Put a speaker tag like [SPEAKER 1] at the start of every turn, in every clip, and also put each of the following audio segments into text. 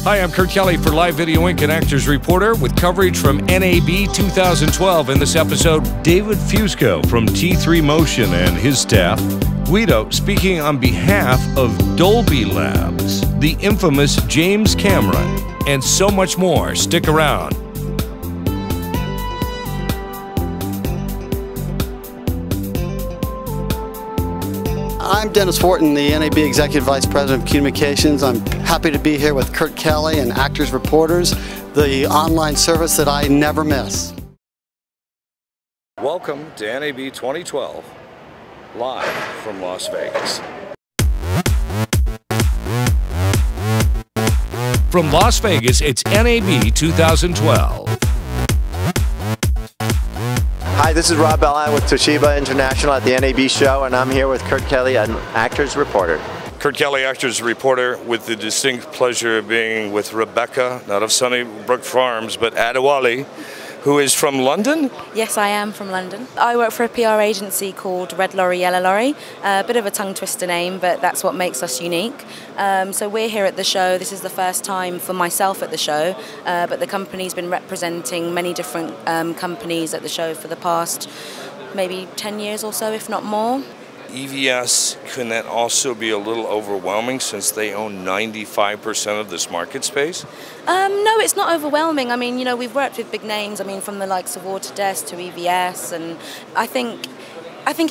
[SPEAKER 1] Hi, I'm Kurt Kelly for Live Video Inc. and Actors Reporter with coverage from NAB 2012. In this episode, David Fusco from T3 Motion and his staff. Guido speaking on behalf of Dolby Labs, the infamous James Cameron, and so much more. Stick around.
[SPEAKER 2] I'm Dennis Wharton, the NAB Executive Vice President of Communications. I'm happy to be here with Kurt Kelly and Actors Reporters, the online service that I never miss.
[SPEAKER 1] Welcome to NAB 2012, live from Las Vegas. From Las Vegas, it's NAB 2012.
[SPEAKER 3] Hi, this is Rob Belle-Isle with Toshiba International at the NAB show, and I'm here with Kurt Kelly, an Actors Reporter.
[SPEAKER 1] Kurt Kelly, Actors Reporter, with the distinct pleasure of being with Rebecca, not of Sunnybrook Farms, but Adewale, who is from London?
[SPEAKER 4] Yes, I am from London. I work for a PR agency called Lorry-Yellow Lorry. A bit of a tongue twister name, but that's what makes us unique. So we're here at the show. This is the first time for myself at the show, but the company's been representing many different companies at the show for the past maybe 10 years or so, if not more.
[SPEAKER 1] EVS, can that also be a little overwhelming since they own 95% of this market space?
[SPEAKER 4] No, it's not overwhelming. I mean, you know, we've worked with big names, I mean, from the likes of Autodesk to EVS, and I think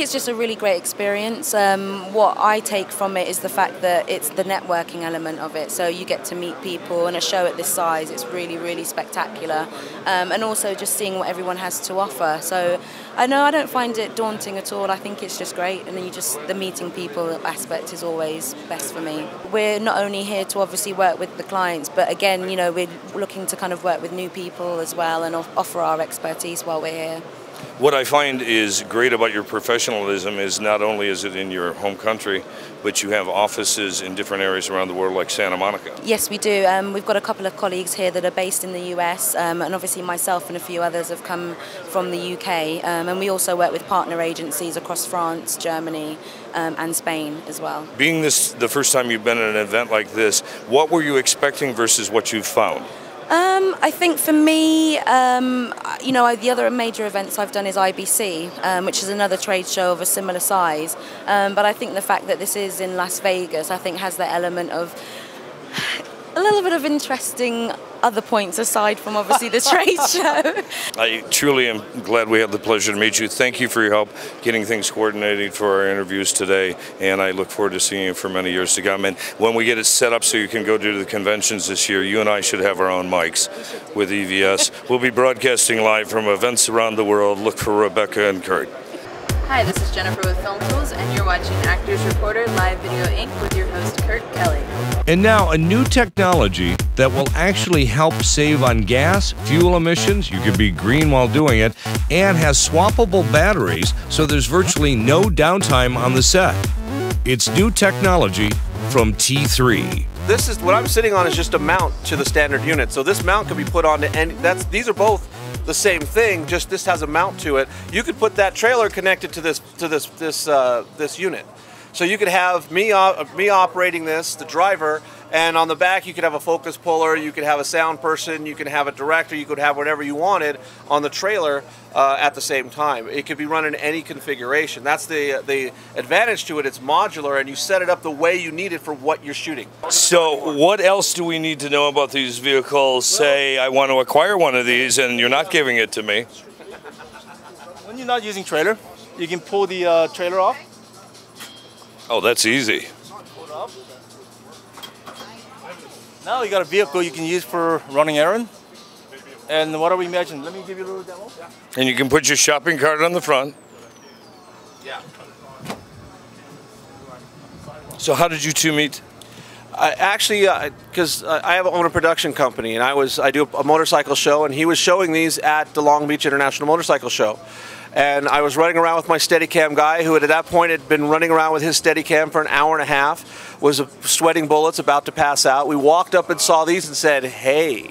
[SPEAKER 4] it's just a really great experience. What I take from it is the fact that it's the networking element of it. So you get to meet people, and a show at this size, it's really, really spectacular. And also just seeing what everyone has to offer. So I don't find it daunting at all. I think it's just great, and then the meeting people aspect is always best for me. We're not only here to obviously work with the clients, but again, you know, we're looking to kind of work with new people as well and offer our expertise while we're here.
[SPEAKER 1] What I find is great about your professionalism is not only is it in your home country, but you have offices in different areas around the world like Santa Monica.
[SPEAKER 4] Yes, we do. We've got a couple of colleagues here that are based in the US, and obviously myself and a few others have come from the UK. And we also work with partner agencies across France, Germany, and Spain as well. Being this the first time you've been at an event like this, what were you expecting versus what you've found? I think for me, you know, the other major events I've done is IBC, which is another trade show of a similar size. But I think the fact that this is in Las Vegas, I think has the element of a little bit of interesting other points aside from obviously the trade show.
[SPEAKER 1] I truly am glad we had the pleasure to meet you. Thank you for your help getting things coordinated for our interviews today, and I look forward to seeing you for many years to come. And when we get it set up so you can go to the conventions this year, you and I should have our own mics with EVS. We'll be broadcasting live from events around the world. Look for Rebecca and Kurt.
[SPEAKER 5] Hi, this is Jennifer with Film Tools, and you're watching Actors Reporter Live Video Inc. with your host, Kurt Kelly.
[SPEAKER 1] And now a new technology that will actually help save on gas, fuel emissions, you can be green while doing it, and has swappable batteries, so there's virtually no downtime on the set. It's new technology from T3.
[SPEAKER 6] This is what I'm sitting on is just a mount to the standard unit. So this mount can be put on to any, these are both the same thing, just this has a mount to it. You could put that trailer connected to this unit. So you could have me operating this, the driver, and on the back you could have a focus puller, you could have a sound person, you could have a director, you could have whatever you wanted on the trailer at the same time. It could be run in any configuration. That's the advantage to it. It's modular, and you set it up the way you need it for what you're shooting.
[SPEAKER 1] So what else do we need to know about these vehicles? Say I want to acquire one of these and you're not giving it to me.
[SPEAKER 7] When you're not using trailer, you can pull the trailer off.
[SPEAKER 1] Oh, that's easy.
[SPEAKER 7] Now you got a vehicle you can use for running errand. And what do we imagine? Let me give you a little demo.
[SPEAKER 1] And you can put your shopping cart on the front.
[SPEAKER 6] Yeah.
[SPEAKER 1] So how did you two meet?
[SPEAKER 6] Actually, because I own a production company, and I do a motorcycle show, and he was showing these at the Long Beach International Motorcycle Show. And I was running around with my Steadicam guy, who at that point had been running around with his Steadicam for an hour and a half, was sweating bullets, about to pass out. We walked up and saw these and said, hey,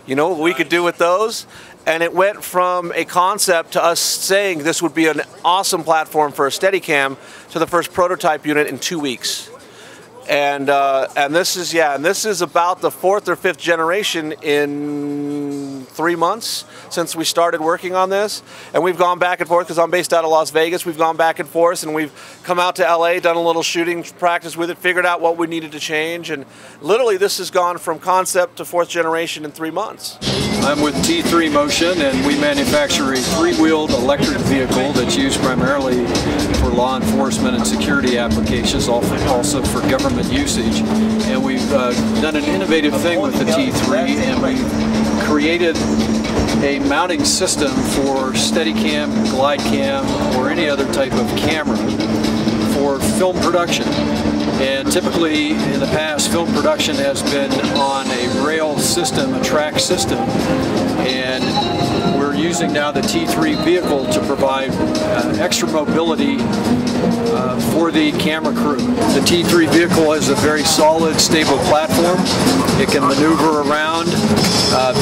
[SPEAKER 6] you know what we could do with those? And it went from a concept to us saying this would be an awesome platform for a Steadicam to the first prototype unit in 2 weeks. And this is about the 4th or 5th generation in 3 months since we started working on this. And we've gone back and forth because I'm based out of Las Vegas. We've gone back and forth, and we've come out to LA, done a little shooting practice with it, figured out what we needed to change, and literally this has gone from concept to 4th generation in 3 months.
[SPEAKER 8] I'm with T3 Motion, and we manufacture a 3-wheeled electric vehicle that's used primarily for law enforcement and security applications, also for government usage. And we've done an innovative thing with the T3, and we've created a mounting system for Steadicam, glide cam, or any other type of camera for film production. And typically in the past, film production has been on a rail system, a track system, and we're using now the T3 vehicle to provide extra mobility for the camera crew. The T3 vehicle is a very solid, stable platform. It can maneuver around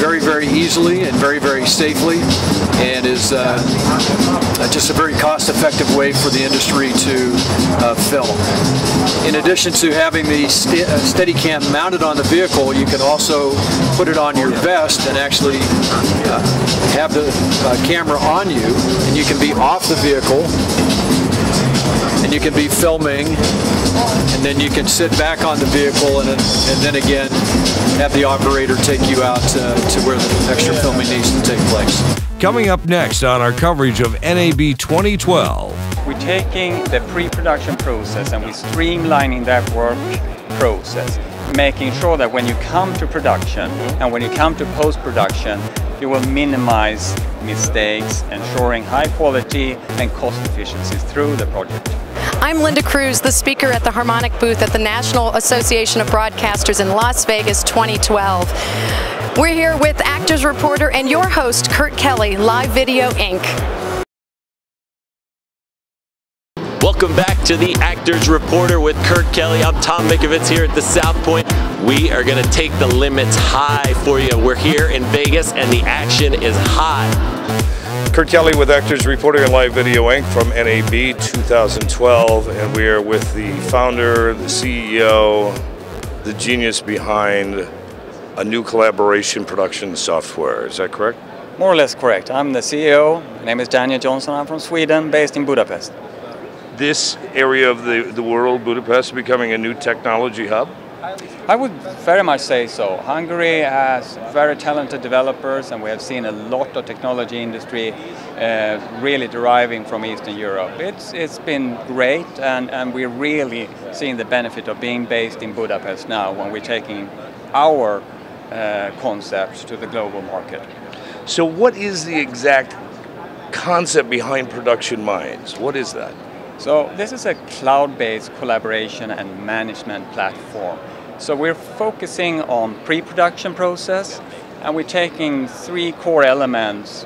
[SPEAKER 8] very, very easily and very, very safely, and is just a very cost-effective way for the industry to film. In addition to having the Steadicam mounted on the vehicle, you can also put it on your vest and actually have the camera on you, and you can be off the vehicle, and you can be filming, and then you can sit back on the vehicle, and then again have the operator take you out to where the extra filming needs to take place.
[SPEAKER 1] Coming up next on our coverage of NAB 2012.
[SPEAKER 9] We're taking the pre-production process and we're streamlining that work process, making sure that when you come to production and when you come to post-production, you will minimize mistakes, ensuring high quality and cost efficiencies through the project.
[SPEAKER 10] I'm Linda Kruse, the speaker at the Harmonic booth at the National Association of Broadcasters in Las Vegas 2012. We're here with Actors Reporter and your host, Kurt Kelly, Live Video Inc.
[SPEAKER 11] Welcome back to the Actors Reporter with Kurt Kelly. I'm Tom Mickovitz here at the South Point. We are going to take the limits high for you. We're here in Vegas and the action is high.
[SPEAKER 1] Kurt Kelly with Actors Reporter and Live Video Inc. from NAB 2012, and we are with the founder, the CEO, the genius behind a new collaboration production software. Is that correct?
[SPEAKER 9] More or less correct. I'm the CEO. My name is Daniel Jonnson. I'm from Sweden, based in Budapest.
[SPEAKER 1] This area of the world, Budapest, becoming a new technology hub?
[SPEAKER 9] I would very much say so. Hungary has very talented developers, and we have seen a lot of technology industry really deriving from Eastern Europe. It's been great, and we're really seeing the benefit of being based in Budapest now when we're taking our concepts to the global market.
[SPEAKER 1] So what is the exact concept behind Production Minds? What is that?
[SPEAKER 9] So this is a cloud-based collaboration and management platform. So we're focusing on pre-production process, and we're taking 3 core elements,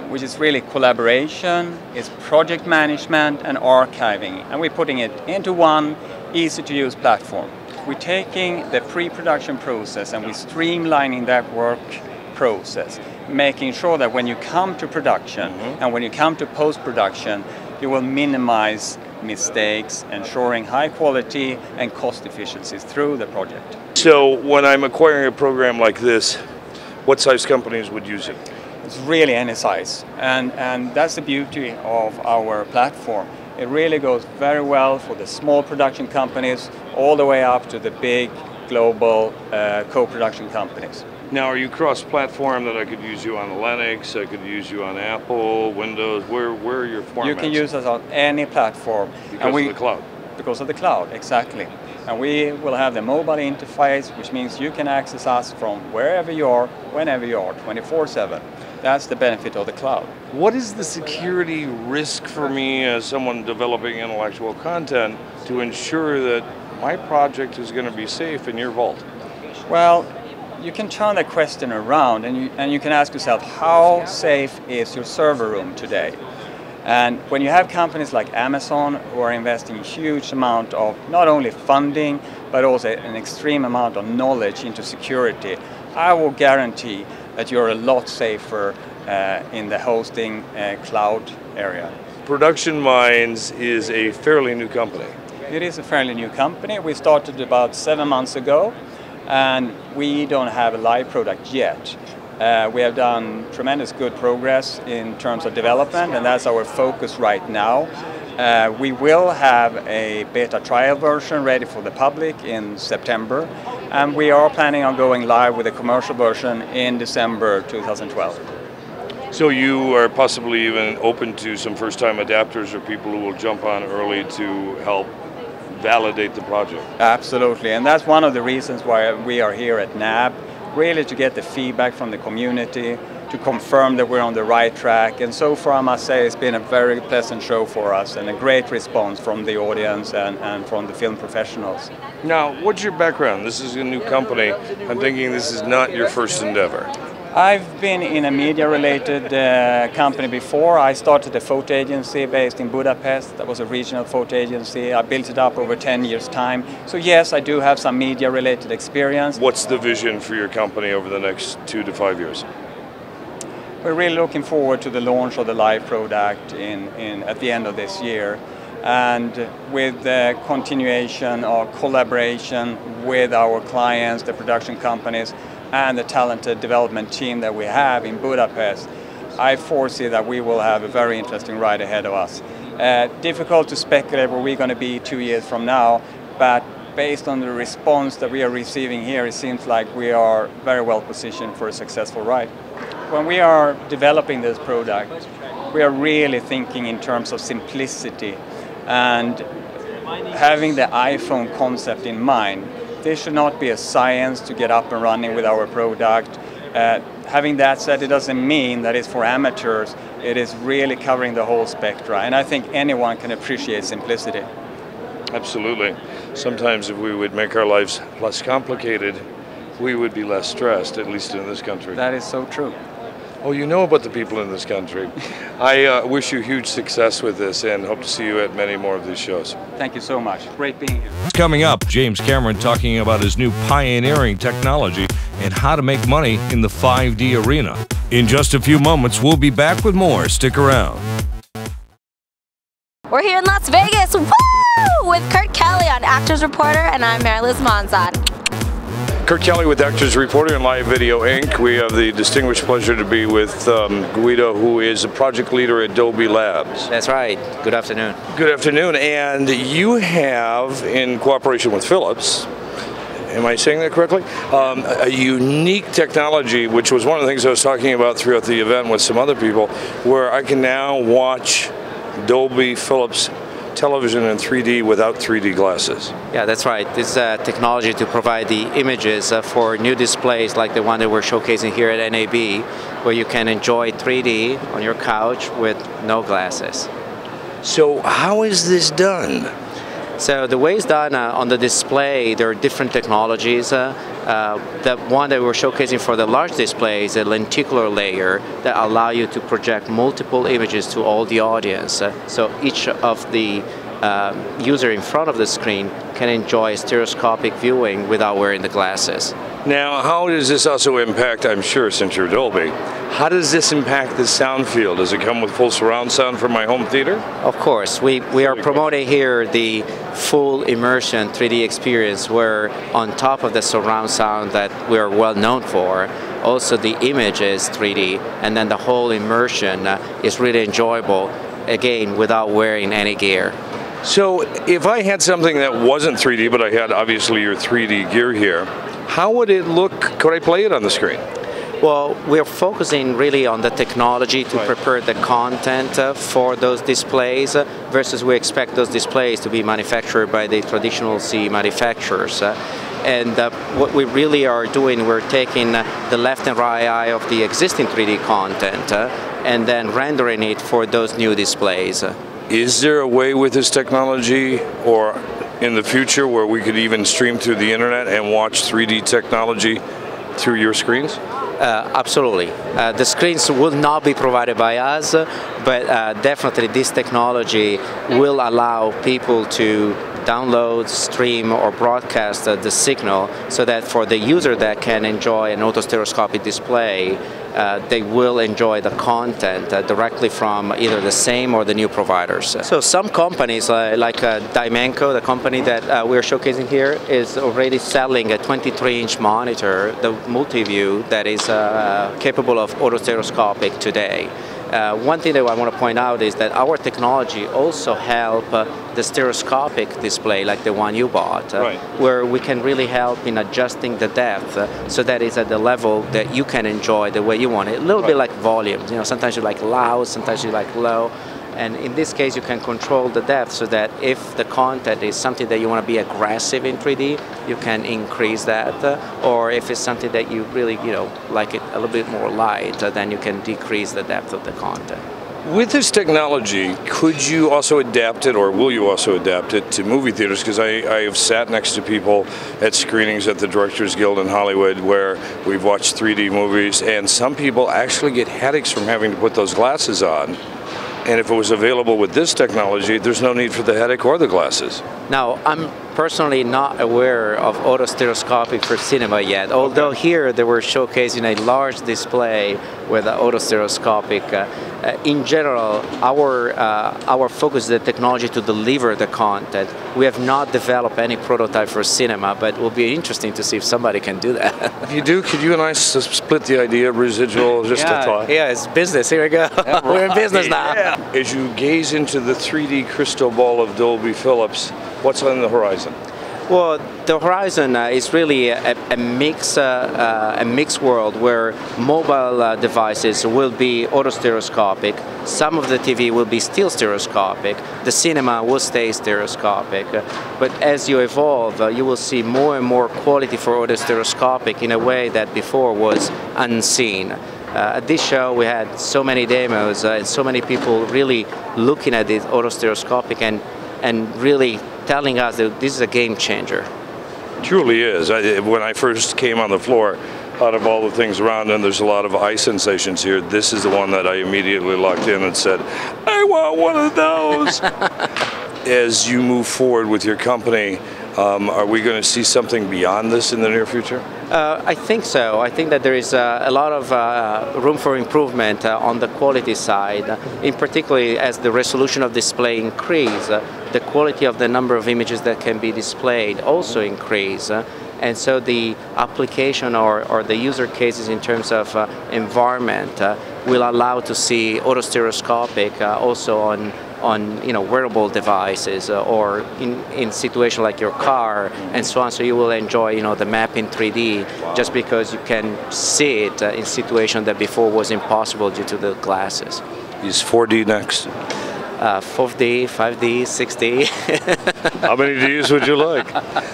[SPEAKER 9] which is really collaboration, it's project management and archiving, and we're putting it into one easy-to-use platform. We're taking the pre-production process and we're streamlining that work process, making sure that when you come to production and when you come to post-production, you will minimize mistakes, ensuring high quality and cost efficiencies through the project.
[SPEAKER 1] So when I'm acquiring a program like this, what size companies would use it?
[SPEAKER 9] It's really any size, and that's the beauty of our platform. It really goes very well for the small production companies all the way up to the big global co-production companies.
[SPEAKER 1] Now, are you cross-platform that I could use you on Linux, I could use you on Apple, Windows? Where are your formats?
[SPEAKER 9] You can use us on any platform.
[SPEAKER 1] Because of the cloud?
[SPEAKER 9] Because of the cloud, exactly. And we will have the mobile interface, which means you can access us from wherever you are, whenever you are, 24/7. That's the benefit of the cloud.
[SPEAKER 1] What is the security risk for me as someone developing intellectual content to ensure that my project is going to be safe in your vault?
[SPEAKER 9] Well, you can turn that question around and you can ask yourself, how safe is your server room today? And when you have companies like Amazon who are investing a huge amount of not only funding, but also an extreme amount of knowledge into security, I will guarantee that you're a lot safer in the hosting cloud area.
[SPEAKER 1] Production Minds is a fairly new company.
[SPEAKER 9] It is a fairly new company. We started about 7 months ago, and we don't have a live product yet. We have done tremendous good progress in terms of development, and that's our focus right now. We will have a beta trial version ready for the public in September, and we are planning on going live with a commercial version in December 2012.
[SPEAKER 1] So you are possibly even open to some first-time adapters or people who will jump on early to help validate the project?
[SPEAKER 9] Absolutely, and that's one of the reasons why we are here at NAB, really to get the feedback from the community, to confirm that we're on the right track. And so far, I must say, it's been a very pleasant show for us and a great response from the audience and from the film professionals.
[SPEAKER 1] Now, what's your background? This is a new company. I'm thinking this is not your first endeavor.
[SPEAKER 9] I've been in a media-related company before. I started a photo agency based in Budapest. That was a regional photo agency. I built it up over 10 years' time. So yes, I do have some media-related experience.
[SPEAKER 1] What's the vision for your company over the next 2 to 5 years?
[SPEAKER 9] We're really looking forward to the launch of the live product at the end of this year. And with the continuation of collaboration with our clients, the production companies, and the talented development team that we have in Budapest, I foresee that we will have a very interesting ride ahead of us. Difficult to speculate where we're going to be 2 years from now, but based on the response that we are receiving here, it seems like we are very well positioned for a successful ride. When we are developing this product, we are really thinking in terms of simplicity and having the iPhone concept in mind. This should not be a science to get up and running with our product. Having that said, it doesn't mean that it's for amateurs. It is really covering the whole spectrum, and I think anyone can appreciate simplicity.
[SPEAKER 1] Absolutely. Sometimes if we would make our lives less complicated, we would be less stressed, at least in this country.
[SPEAKER 9] That is so true.
[SPEAKER 1] Oh, you know about the people in this country. I wish you huge success with this and hope to see you at many more of these shows.
[SPEAKER 9] Thank you so much. Great being here.
[SPEAKER 12] Coming up, James Cameron talking about his new pioneering technology and how to make money in the 5D arena. In just a few moments, we'll be back with more. Stick around.
[SPEAKER 13] We're here in Las Vegas, woo! With Kurt Kelly on Actors Reporter, and I'm Marylis Monton.
[SPEAKER 1] Kurt Kelly with Actors Reporter and Live Video Inc. We have the distinguished pleasure to be with Guido, who is a project leader at Dolby Labs.
[SPEAKER 14] That's right. Good afternoon.
[SPEAKER 1] Good afternoon. And you have, in cooperation with Philips, am I saying that correctly? A unique technology, which was one of the things I was talking about throughout the event with some other people, where I can now watch Dolby Philips television in 3D without 3D glasses.
[SPEAKER 14] Yeah, that's right. This is technology to provide the images for new displays like the one that we're showcasing here at NAB, where you can enjoy 3D on your couch with no glasses.
[SPEAKER 1] So how is this done?
[SPEAKER 14] So the way it's done on the display, there are different technologies. The one that we're showcasing for the large display is a lenticular layer that allow you to project multiple images to all the audience. So each of the user in front of the screen can enjoy stereoscopic viewing without wearing the glasses.
[SPEAKER 1] Now, how does this also impact, I'm sure, since you're Dolby, how does this impact the sound field? Does it come with full surround sound for my home theater?
[SPEAKER 14] Of course. We are promoting here the full immersion 3D experience, where on top of the surround sound that we are well known for, also the image is 3D, and then the whole immersion is really enjoyable, again, without wearing any gear.
[SPEAKER 1] So if I had something that wasn't 3D, but I had obviously your 3D gear here, how would it look? Could I play it on the screen?
[SPEAKER 14] Well, we're focusing really on the technology to prepare the content for those displays, versus we expect those displays to be manufactured by the traditional CE manufacturers. And what we really are doing, we're taking the left and right eye of the existing 3D content and then rendering it for those new displays.
[SPEAKER 1] Is there a way with this technology, or in the future, where we could even stream through the internet and watch 3D technology through your screens?
[SPEAKER 14] Absolutely. The screens will not be provided by us, but definitely this technology will allow people to download, stream, or broadcast the signal, so that for the user that can enjoy an autostereoscopic display, they will enjoy the content directly from either the same or the new providers. So some companies like Dimenco, the company that we're showcasing here, is already selling a 23-inch monitor, the multi-view, that is capable of autostereoscopic today. One thing that I want to point out is that our technology also help the stereoscopic display, like the one you bought, where we can really help in adjusting the depth so that it's at the level that you can enjoy the way you want it. A little bit like volumes. You know, sometimes you like loud, sometimes you like low. And in this case, you can control the depth so that if the content is something that you want to be aggressive in 3D, you can increase that. Or if it's something that you really, like it a little bit more light, then you can decrease the depth of the content.
[SPEAKER 1] With this technology, could you also adapt it, or will you also adapt it to movie theaters? Because I have sat next to people at screenings at the Directors Guild in Hollywood where we've watched 3D movies, and some people actually get headaches from having to put those glasses on. And if it was available with this technology, there's no need for the headache or the glasses.
[SPEAKER 14] Now, I'm personally not aware of autostereoscopic for cinema yet, although here they were showcasing a large display with autostereoscopic. In general, our focus is the technology to deliver the content. We have not developed any prototype for cinema, but it will be interesting to see if somebody can do that.
[SPEAKER 1] If you do, could you and I split the idea of residual, just a thought?
[SPEAKER 14] Yeah, it's business. Here we go. We're in business now.
[SPEAKER 1] Yeah. As you gaze into the 3D crystal ball of Dolby Phillips, what's on the horizon?
[SPEAKER 14] Well, the horizon is really a mixed world where mobile devices will be autostereoscopic. Some of the TV will be still stereoscopic. The cinema will stay stereoscopic. But as you evolve, you will see more and more quality for autostereoscopic in a way that before was unseen. At this show, we had so many demos and so many people really looking at this autostereoscopic and really telling us that this is a game changer.
[SPEAKER 1] Truly is. When I first came on the floor, out of all the things around, and there's a lot of eye sensations here, this is the one that I immediately locked in and said, I want one of those. As you move forward with your company, are we going to see something beyond this in the near future?
[SPEAKER 14] I think so. I think that there is a lot of room for improvement on the quality side. In particular, as the resolution of display increase, the quality of the number of images that can be displayed also increase. And so the application or the user cases in terms of environment will allow to see autostereoscopic also on wearable devices or in situations like your car and so on. So you will enjoy the map in 3D just because you can see it in situations that before was impossible due to the glasses.
[SPEAKER 1] Is 4D next?
[SPEAKER 14] 4D, 5D, 6D.
[SPEAKER 1] How many Ds would you like?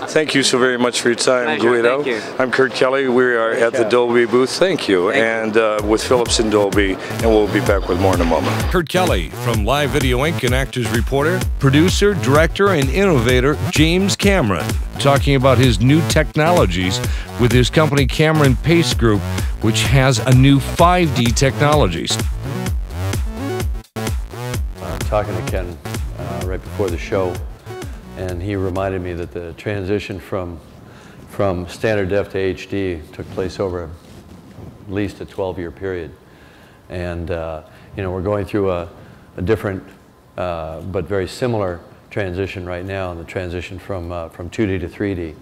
[SPEAKER 1] Thank you so very much for your time, Guido. I'm Kurt Kelly. We are at the Dolby booth. Thank you. And with Phillips and Dolby, and we'll be back with more in a moment.
[SPEAKER 12] Kurt Kelly from Live Video Inc. and Actors Reporter, producer, director, and innovator James Cameron, talking about his new technologies with his company Cameron Pace Group, which has a new 5D technologies.
[SPEAKER 15] Talking to Ken right before the show, and he reminded me that the transition from standard def to HD took place over at least a 12-year period, and we're going through a different but very similar transition right now, the transition from 2D to 3D,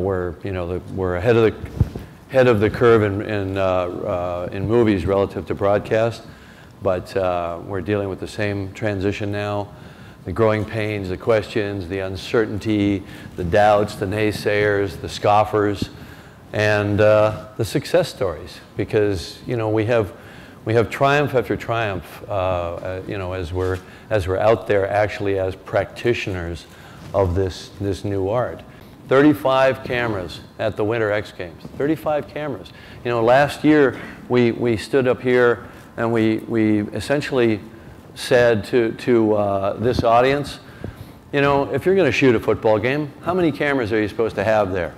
[SPEAKER 15] where we're ahead of the curve in movies relative to broadcast. But we're dealing with the same transition now, the growing pains, the questions, the uncertainty, the doubts, the naysayers, the scoffers, and the success stories. Because we have triumph after triumph, as we're out there actually as practitioners of this new art. 35 cameras at the Winter X Games. 35 cameras. Last year we stood up here and we essentially said to this audience, if you're going to shoot a football game, how many cameras are you supposed to have there?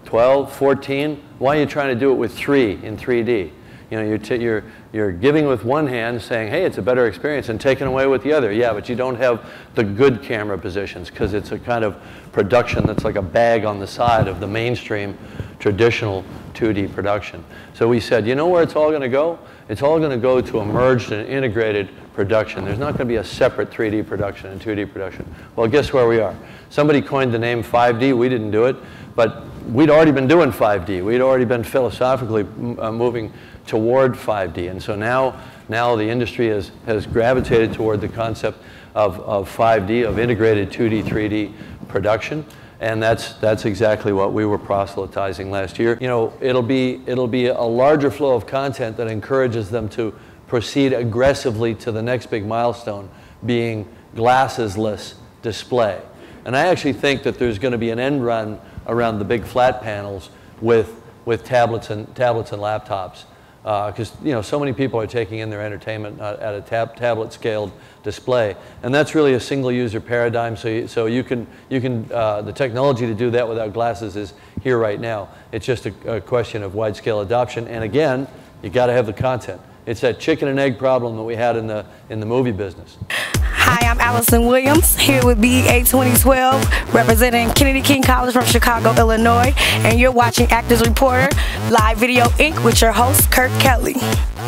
[SPEAKER 15] 12, 14? Why are you trying to do it with 3 in 3D? You know, you're giving with one hand, saying, hey, it's a better experience, and taking away with the other. Yeah, but you don't have the good camera positions because it's a kind of production that's like a bag on the side of the mainstream traditional 2D production. So we said, you know where it's all going to go? It's all going to go to a merged and integrated production. There's not going to be a separate 3D production and 2D production. Well, guess where we are? Somebody coined the name 5D. We didn't do it, but we'd already been doing 5D. We'd already been philosophically moving toward 5D. And so now the industry has gravitated toward the concept of 5D, of integrated 2D, 3D production. And that's exactly what we were proselytizing last year. You know, it'll be a larger flow of content that encourages them to proceed aggressively to the next big milestone, being glassesless display. And I actually think that there's going to be an end run around the big flat panels with tablets and laptops, because you know so many people are taking in their entertainment at a tablet scaled display, and that's really a single user paradigm. So you can the technology to do that without glasses is here right now. It's just a question of wide scale adoption, and again, you got to have the content. It's that chicken and egg problem that we had in the movie business.
[SPEAKER 16] Hi, I'm Allison Williams, here with BEA 2012, representing Kennedy King College from Chicago, Illinois, and you're watching Actors Reporter, Live Video Inc. with your host, Kurt Kelly.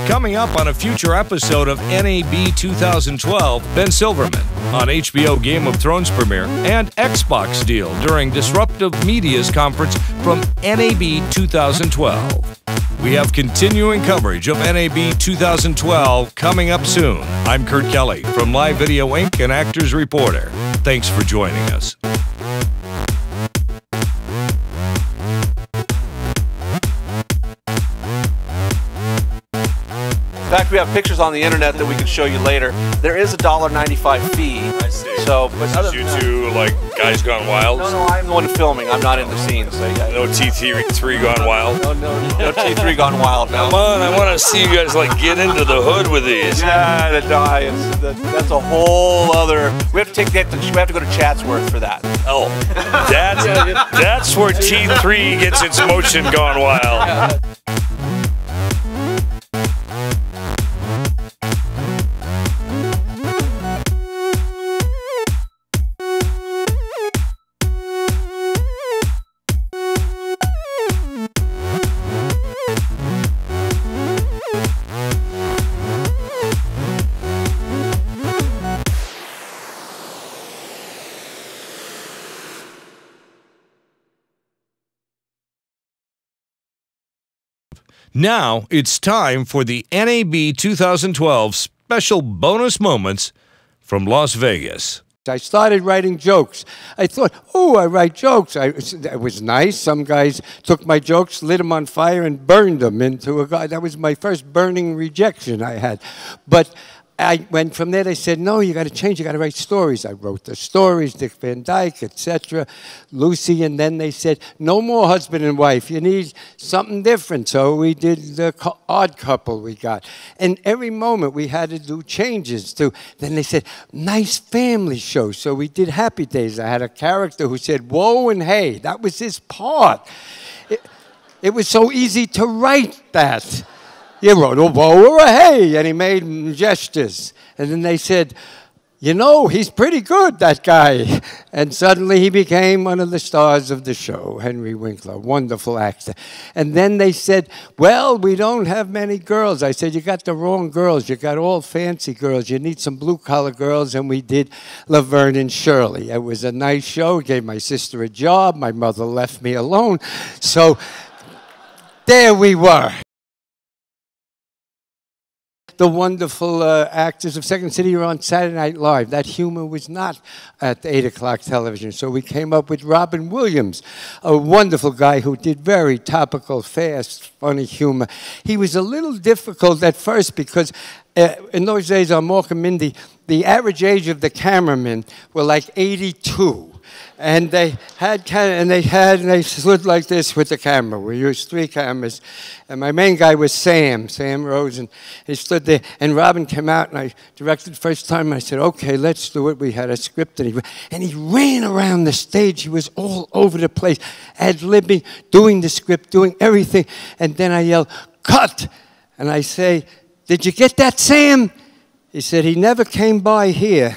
[SPEAKER 12] Coming up on a future episode of NAB 2012, Ben Silverman on HBO Game of Thrones premiere and Xbox deal during Disruptive Media's conference from NAB 2012. We have continuing coverage of NAB 2012 coming up soon. I'm Kurt Kelly from Live Video Inc. and Actors Reporter. Thanks for joining us.
[SPEAKER 6] In fact, we have pictures on the internet that we can show you later. There is a $1.95 fee.
[SPEAKER 1] I see.
[SPEAKER 6] So,
[SPEAKER 1] but you two, like Guys Gone Wild?
[SPEAKER 6] No, I'm the one filming. I'm not in the scene. So yeah.
[SPEAKER 1] No T3 Gone Wild?
[SPEAKER 6] No T3 Gone Wild. No.
[SPEAKER 1] Come on, I want to see you guys like get into the hood with these.
[SPEAKER 6] Yeah, that's a whole other. We have to go to Chatsworth for that.
[SPEAKER 1] Oh, that's where T3 gets its motion gone wild.
[SPEAKER 12] Now it's time for the NAB 2012 special bonus moments from Las Vegas.
[SPEAKER 17] I started writing jokes. I thought, oh, I write jokes. It was nice. Some guys took my jokes, lit them on fire, and burned them into a guy. That was my first burning rejection I had. But I went from there. They said, no, you got to change. You got to write stories. I wrote the stories, Dick Van Dyke, etc., Lucy, and then they said, no more husband and wife. You need something different. So we did the Odd Couple we got. And every moment we had to do changes to. Then they said, nice family show. So we did Happy Days. I had a character who said, whoa and hey. That was his part. It was so easy to write that. You wrote a whoa or a hey, and he made gestures. And then they said, you know, he's pretty good, that guy. And suddenly he became one of the stars of the show, Henry Winkler, wonderful actor. And then they said, well, we don't have many girls. I said, you got the wrong girls. You got all fancy girls. You need some blue-collar girls. And we did Laverne and Shirley. It was a nice show. It gave my sister a job. My mother left me alone. So there we were. The wonderful actors of Second City were on Saturday Night Live. That humor was not at 8 o'clock television. So we came up with Robin Williams, a wonderful guy who did very topical, fast, funny humor. He was a little difficult at first because in those days on Mork and Mindy, the average age of the cameramen were like 82. And they stood like this with the camera. We used 3 cameras. And my main guy was Sam Rose. And he stood there. And Robin came out, and I directed the first time. And I said, okay, let's do it. We had a script. And he ran around the stage. He was all over the place, ad-libbing, doing the script, doing everything. And then I yelled, cut. And I say, "Did you get that, Sam?" He said, "He never came by here."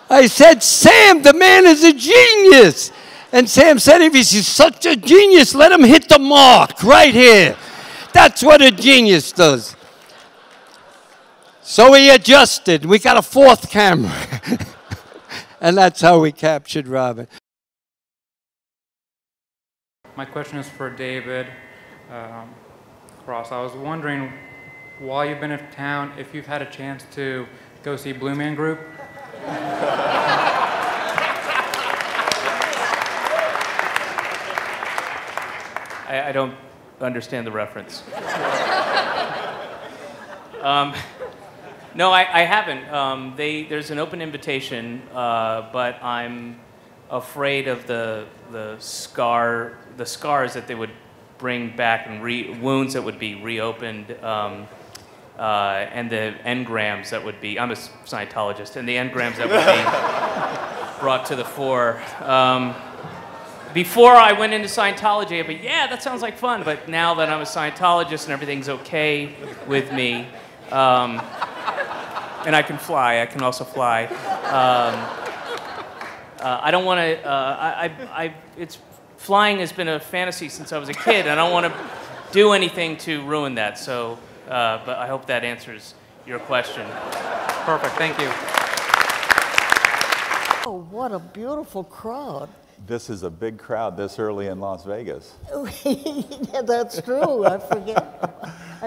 [SPEAKER 17] I said, "Sam, the man is a genius." And Sam said, "If he's such a genius, let him hit the mark right here. That's what a genius does." So he adjusted. We got a fourth camera. And that's how we captured Robin.
[SPEAKER 18] My question is for David Cross. I was wondering, while you've been in town, if you've had a chance to go see Blue Man Group.
[SPEAKER 19] I don't understand the reference. No, I haven't. There's an open invitation, but I'm afraid of the scars that they would bring back and wounds that would be reopened, and the engrams that would be. I'm a Scientologist, and the engrams that would be brought to the fore. Before I went into Scientology, I'd be, yeah, that sounds like fun. But now that I'm a Scientologist and everything's okay with me, and I can fly, I can also fly. I don't want to. Flying has been a fantasy since I was a kid, and I don't want to do anything to ruin that. So, but I hope that answers your question.
[SPEAKER 18] Perfect. Thank you.
[SPEAKER 20] Oh, what a beautiful crowd.
[SPEAKER 21] This is a big crowd this early in Las Vegas.
[SPEAKER 20] Yeah, that's true. I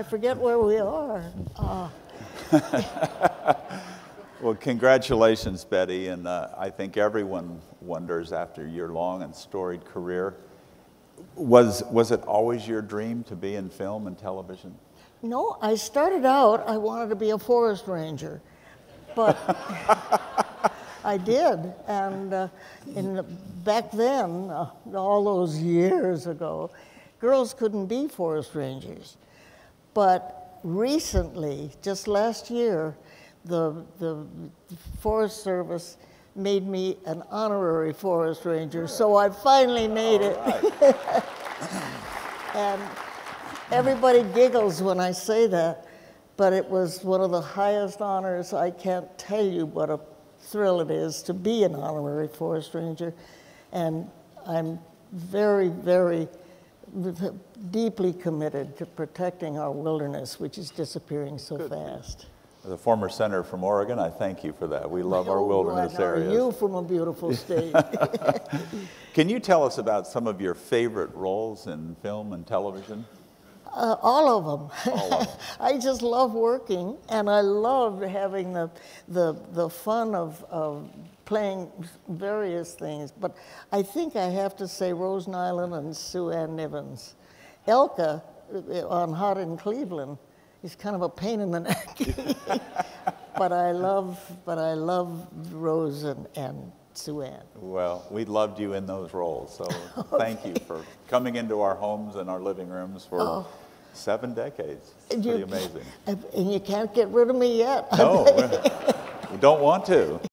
[SPEAKER 20] forget where we are.
[SPEAKER 21] Well, congratulations, Betty, and I think everyone wonders after your long and storied career, was it always your dream to be in film and television?
[SPEAKER 20] No, I started out, I wanted to be a forest ranger, but I did, and back then, all those years ago, girls couldn't be forest rangers. But recently, just last year, the Forest Service made me an honorary forest ranger, so I finally made it. And everybody giggles when I say that, but it was one of the highest honors. I can't tell you what a thrill it is to be an honorary forest ranger, and I'm very, very deeply committed to protecting our wilderness, which is disappearing so fast.
[SPEAKER 21] As a former senator from Oregon, I thank you for that. We love our wilderness areas.
[SPEAKER 20] You from a beautiful state.
[SPEAKER 21] Can you tell us about some of your favorite roles in film and television?
[SPEAKER 20] All of them. All of them. I just love working, and I love having the fun of playing various things. But I think I have to say Rose Nyland and Sue Ann Nivens. Elka on Hot in Cleveland is kind of a pain in the neck. but I love Rose and Sue Ann.
[SPEAKER 21] Well, we loved you in those roles, so thank you for coming into our homes and our living rooms for 7 decades. It's pretty amazing.
[SPEAKER 20] And you can't get rid of me yet.
[SPEAKER 21] No, we don't want to.